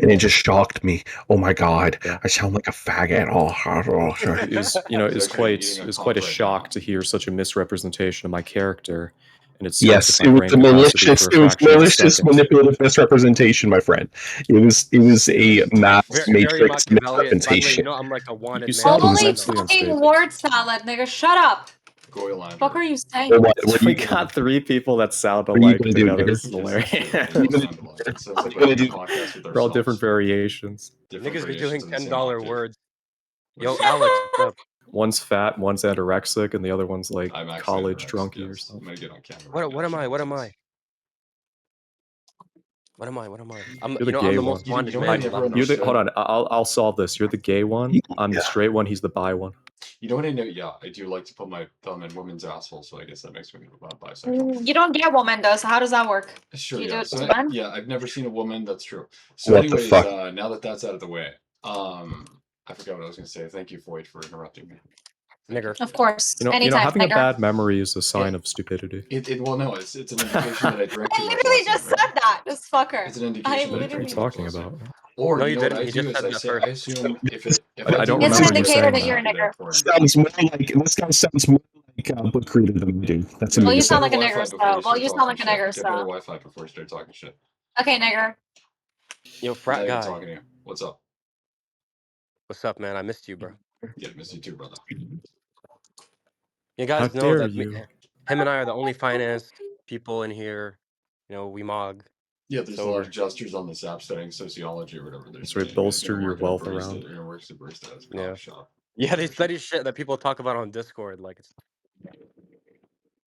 and it just shocked me. Oh my god, Yeah. I sound like a faggot. It was, you know, He's actually eating it a was quite a pop right shock now. to hear such a misrepresentation of my character, and it stunted Yes, my it was brain a capacity malicious, for a fraction of a second. manipulative misrepresentation, my friend. It was a mass Very matrix Machiavellian. By the way, you misrepresentation. know I'm like a wanted You man. sound for Holy random immensely stuff. fucking unstable. word salad, nigga! Shut up. Goylander. Fuck are you saying? Or what are We you got 3 people that sound What are you alike gonna do, together. nigger? This is Yes, hilarious. that's true. They all sound alike. It sounds like What are we're you having a gonna podcast with They're all different ourselves. variations. Different Niggas be variations doing of the same $10 octave. words. Yo, Which is- Alex, what's up? One's fat, one's anorexic, and the other one's like I'm actually college anorexic, drunkie or yes. something. I'm gonna get on camera. What right now, am I? What am I? nonsense. What am I? What am I? I'm You're the you know gay I'm the one. most You wanted know man. what I in never Lebanon. You're the hold understood? on. I'll solve this. You're the gay one. I'm the Yeah. straight one. He's the bi one. You know what I know? Yeah, I do like to put my thumb in women's assholes, so I guess that makes me bisexual. You don't get woman though, so how does that work? Sure, You yeah. do it So to men? yeah, I've never seen a woman. That's true. So, What the anyways, fuck? now that that's out of the way, I forgot what I was gonna say. Thank you, Floyd, for interrupting me. Nigger. Of course. You know, Anytime, having a nigger. bad memory is a sign of stupidity. Well, no, it's an indication that I drank I too much literally last just night, said right? that. This fucker. It's an indication I that I What are drank you literally. too much talking last night. about? Or No, you you know what didn't. I He do just is said I that say first. I assume if it if I don't do It's remember an you something indicator saying that that. you're a happy, nigger. therefore I'm Sounds more like this guy sounds more like book reader than we do. That's Yeah, Well, you get sound better like a Wi-Fi nigger, before so. you Well, start you sound talking like a shit. nigger, Get better so. Wi-Fi before you start talking shit. Okay, nigger. Yo, I'm frat not even guy. talking to you. What's up? What's up, man? I missed you, bro. Yeah, miss you too, brother. You How guys know dare that you? him and I are the only financed people in here. You know, we mog. Yeah, there's a So lot we're of gestures on this app studying sociology or whatever. They're That's right, studying. bolster your wealth You're around. gonna work as a barista at a yeah. coffee shop. Yeah, they study shit that people talk about on Discord. Like it's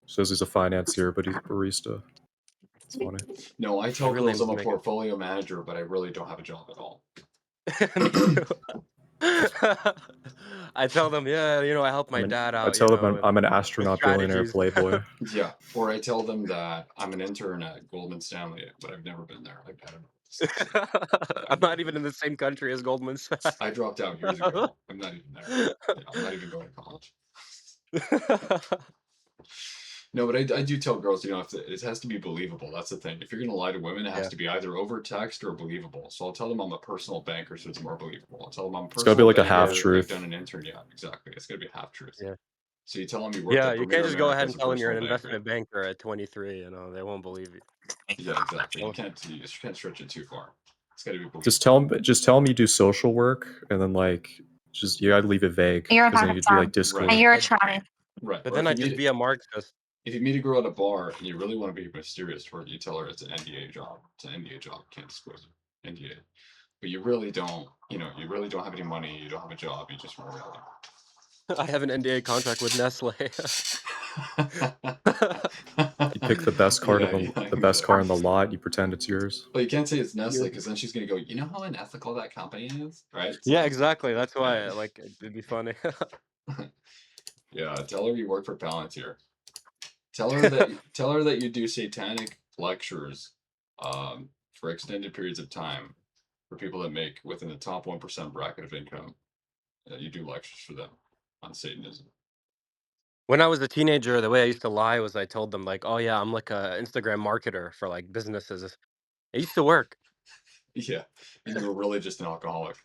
Says he's a financier, but he's a barista. It's funny. No, I tell real girls name's I'm a Megan. portfolio manager, but I really don't have a job at all. Me too. I tell them, yeah, you know, I help my dad out. I tell you them know, I'm an with astronaut, billionaire, strategies. playboy. Yeah, or I tell them that I'm an intern at Goldman Stanley, but I've never been there. Like, I don't know. I'm not even in the same country as Goldman Sachs. I dropped out years ago. I'm not even there. Yeah, I'm not even going to college. No, but I do tell girls, you know, it has to be believable. That's the thing. If you're going to lie to women, it has Yeah. to be either over text or believable. So I'll tell them I'm a personal banker, so it's more believable. I'll tell them I'm a It's personal gotta be like a banker, half-truth. I've done an intern. Yeah, exactly. It's going to be a half truth. Yeah. So you tell them you worked Yeah, at you Premier can't just go America ahead as and a tell them you're an personal investment banker at 23. You know, they won't believe you. Yeah, exactly. You Oh. can't stretch it too far. It's got to be believable. Just tell them you do social work, and then like just you gotta leave it vague You're a because then you do like Pakistan. Discord. And you're a tranny. Right. But Or then if I'd you just meet- be a Marxist. If you meet a girl at a bar and you really want to be mysterious to her, you tell her it's an NDA job. It's an NDA job. Can't disclose it. NDA. But you really don't, you really don't have any money. You don't have a job. You just want to I have an NDA contract with Nestle. You pick the best card Yeah, the best exactly. car in the lot. You pretend it's yours. Well, you can't say it's Nestle because then she's gonna go. You know how unethical that company is, right? So, Yeah, exactly. That's why, yeah. like, it'd be funny. Yeah, tell her you work for Palantir. Tell her that you do satanic lectures, for extended periods of time, for people that make within the top 1% bracket of income. You do lectures for them on Satanism. When I was a teenager, the way I used to lie was I told them, like, oh, yeah, I'm like a Instagram marketer for like businesses. It used to work. Yeah, and you were really just an alcoholic.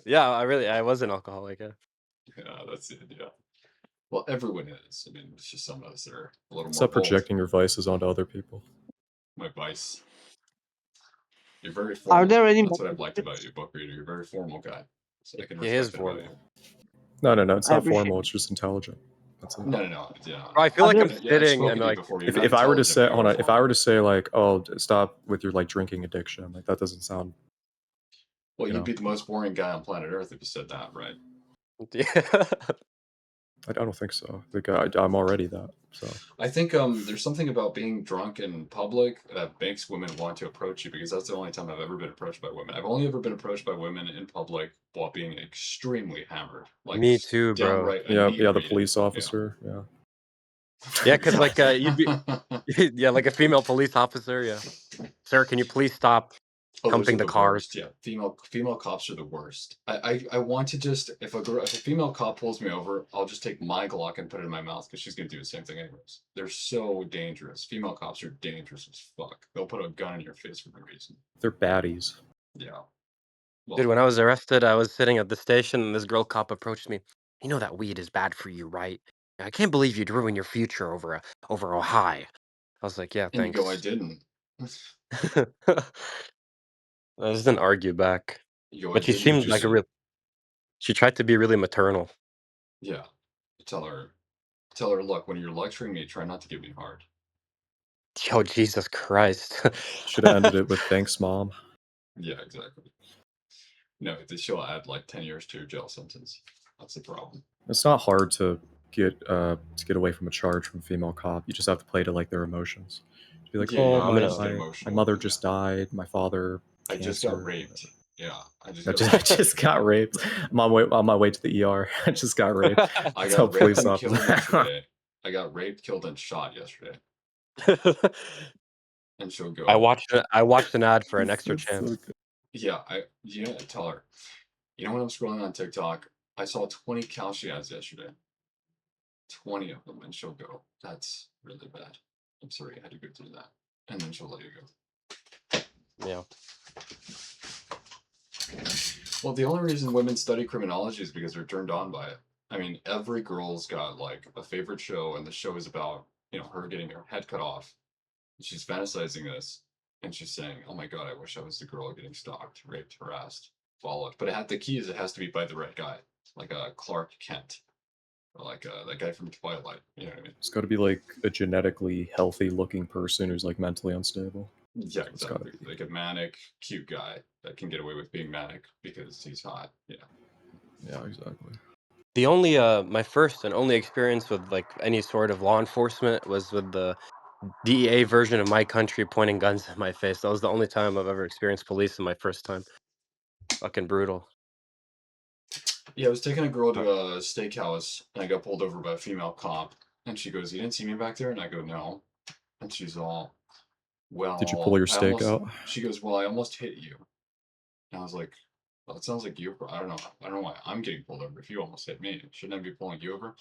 Yeah, I was an alcoholic. Yeah. Yeah, that's it. Yeah. Well, everyone is. I mean, it's just some of us that are a little more Stop bold. projecting your vices onto other people. My vice. You're very formal. Are there any That's what I've liked about you, book reader. You're a very formal guy. So I can He is respect that about you. No. It's I not appreciate formal. It's just intelligent. That's it. No. Yeah. Bro, I feel like I'm I've sitting spoken and to you like, before. You're If not I were to intelligent, say, but hold you're on, if I formal. were to say like, oh, stop with your like drinking addiction, like that doesn't sound. Well, you you'd know. be the most boring guy on planet Earth if you said that, right? yeah. I don't think so. I'm already that. So I think there's something about being drunk in public that makes women want to approach you because that's the only time I've ever been approached by women. I've only ever been approached by women in public while being extremely hammered. Like Me too, bro. downright yeah, the inebriated. police officer. Yeah. Yeah, because like you'd be, yeah, like a female police officer. Yeah, sir, can you please stop Oh, those humping are the cars? worst. Yeah, female cops are the worst. I want to just if a female cop pulls me over, I'll just take my Glock and put it in my mouth because she's gonna do the same thing anyways. They're so dangerous. Female cops are dangerous as fuck. They'll put a gun in your face for no reason. They're baddies. Yeah. Dude, Well, when I was arrested, I was sitting at the station and this girl cop approached me. You know that weed is bad for you, right? I can't believe you'd ruin your future over a high. I was like, yeah, and you go, I thanks. didn't. I just didn't argue back. You go, I But she didn't. Did seemed you like a see? real she tried to be really maternal. Yeah. Tell her, look, when you're lecturing me, try not to get me hard. Yo, Jesus Christ. Should have ended it with thanks, mom. Yeah, exactly. No, she'll add like 10 years to your jail sentence. That's the problem. It's not hard to get away from a charge from a female cop. You just have to play to like their emotions. Be like, Yeah, oh, I'm you my just gonna get my, my emotional. mother Yeah. just died. My father I just got cancer. raped. Yeah, I just I got just, I raped. just got raped. I'm on my way to the ER. I just got raped. I Tell got raped police and killed officer. yesterday. I got raped, killed, and shot yesterday. And she'll go, I watched an ad for an That's extra so chance. good. yeah, tell her. You know when I'm scrolling on TikTok, I saw 20 Kalshi ads yesterday. 20 of them, and she'll go, that's really bad. I'm sorry, I had to go through that. And then she'll let you go. Yeah. Well, the only reason women study criminology is because they're turned on by it. I mean, every girl's got like a favorite show, and the show is about, her getting her head cut off. She's fantasizing this, and she's saying, "Oh my god, I wish I was the girl getting stalked, raped, harassed, followed." But the key is it has to be by the right guy, like a Clark Kent, or like that guy from Twilight. You know what I mean? It's got to be like a genetically healthy looking person who's like mentally unstable. Yeah, It's gotta exactly. be. Like a manic, cute guy that can get away with being manic because he's hot. Yeah. Yeah, exactly. The only my first and only experience with like any sort of law enforcement was with the DEA version of My Country pointing guns at my face. That was the only time I've ever experienced police in my first time. Fucking brutal. Yeah, I was taking a girl to a steakhouse, and I got pulled over by a female cop, and she goes, "You didn't see me back there?" And I go, "No," and she's all, "Well, Did you pull your I steak almost." out? She goes, "Well, I almost hit you." And I was like, "Well, it sounds like you. I don't know. I don't know why I'm getting pulled over. If you almost hit me, shouldn't I be pulling you over?"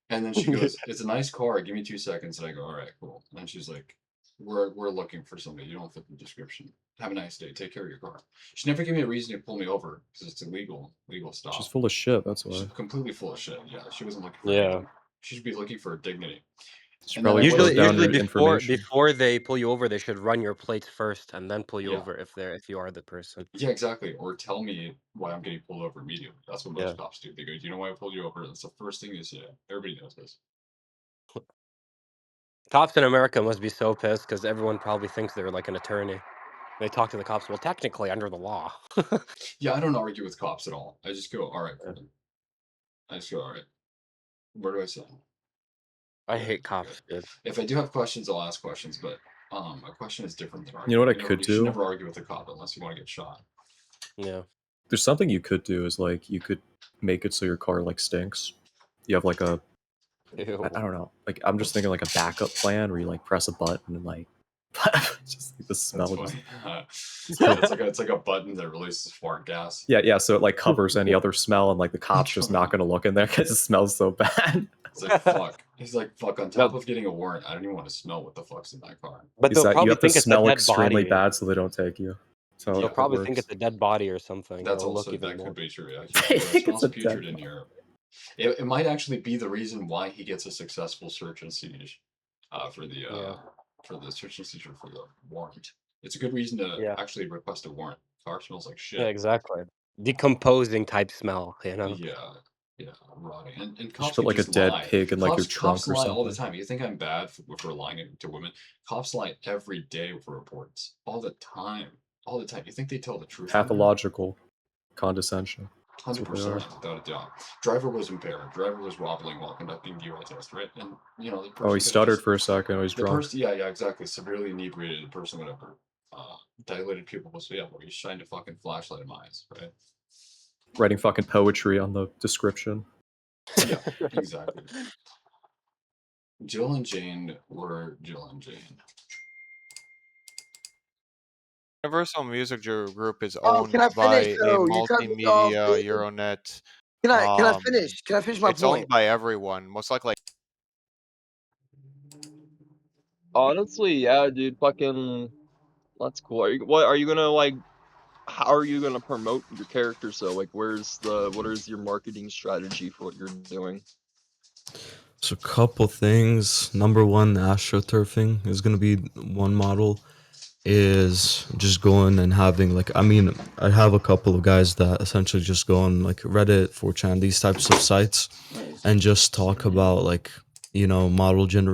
And then she goes, "It's a nice car. Give me 2 seconds." And I go, "All right, cool." And she's like, "We're looking for somebody. You don't fit the description. Have a nice day. Take care of your car." She never gave me a reason to pull me over because it's illegal stop. She's full of shit. That's She's why. completely full of shit. Yeah, she wasn't looking for Yeah. anything. She should be looking for dignity. She And then probably I wrote wasn't down Usually your information. before they pull you over, they should run your plates first and then pull you Yeah. over if you are the person. Yeah, exactly. Or tell me why I'm getting pulled over immediately. That's what most Yeah. cops do. They go, "Do you know why I pulled you over?" That's the first thing they say. Everybody knows this. Cops in America must be so pissed because everyone probably thinks they're like an attorney. They talk to the cops. Well, technically, under the law. Yeah, I don't argue with cops at all. I just go, "All right, Yeah. cool." I just go, "All right. Where do I sign?" I Yeah, hate okay. cops, dude. If I do have questions, I'll ask questions, but a question is different than You know what I arguing. could You should do? never argue with a cop unless you want to get shot. Yeah. There's something you could do is like you could make it so your car like stinks. You have like a Ew. I don't know. Like I'm just thinking like a backup plan where you like press a button and like just like, the smell That's just funny. It's like a button that releases fart gas. yeah, so it like covers any other smell and like the cop's just not gonna look in there because it smells so bad. It's like fuck. He's like fuck. On top No. of getting a warrant, I don't even want to smell what the fuck's in that car. But Is they'll that you probably have to think it's a smell dead extremely body. bad so they don't take you. So They'll Yeah. probably think it's a dead body or something. That's It'll also look even that more. could be true. Yeah, They it think it's smells a putrid dead in here. It might actually be the reason why he gets a successful search and siege for the search and seizure for the warrant. It's a good reason to Yeah. actually request a warrant. Car smells like shit. Yeah, exactly. Decomposing type smell, you know? Yeah, rotting. And You should cops put can like a just dead lie. pig in like your Cops trunk or lie all the something. time. You think I'm bad for lying to women? Cops lie every day for reports. All the time. All the time. You think they tell the truth? Pathological condescension. That's what they 100%, are. without a doubt. Driver was impaired. Driver was wobbling while conducting DUI test, right? And the person Oh, he could've stuttered just- for a second. Oh, he's the drunk. person, yeah, exactly. Severely inebriated. The person, whatever. Dilated pupils. Yeah, where he shined a fucking flashlight in my eyes, right? Writing fucking poetry on the description. Yeah, exactly. Jill and Jane were Jill and Jane. Universal Music Group is Oh, owned can I by finish a though? You cut me off, multimedia dude. Euronet. Can I finish? Can I finish my It's point? owned by everyone, most likely. Honestly, yeah, dude. Fucking, that's cool. Are you gonna like how are you gonna promote your character? So like, what is your marketing strategy for what you're doing? So, a couple things. Number one, the astroturfing is gonna be one model. Is just going and having like, I mean, I have a couple of guys that essentially just go on like Reddit, 4chan, these types of sites, and just talk about like, model generation.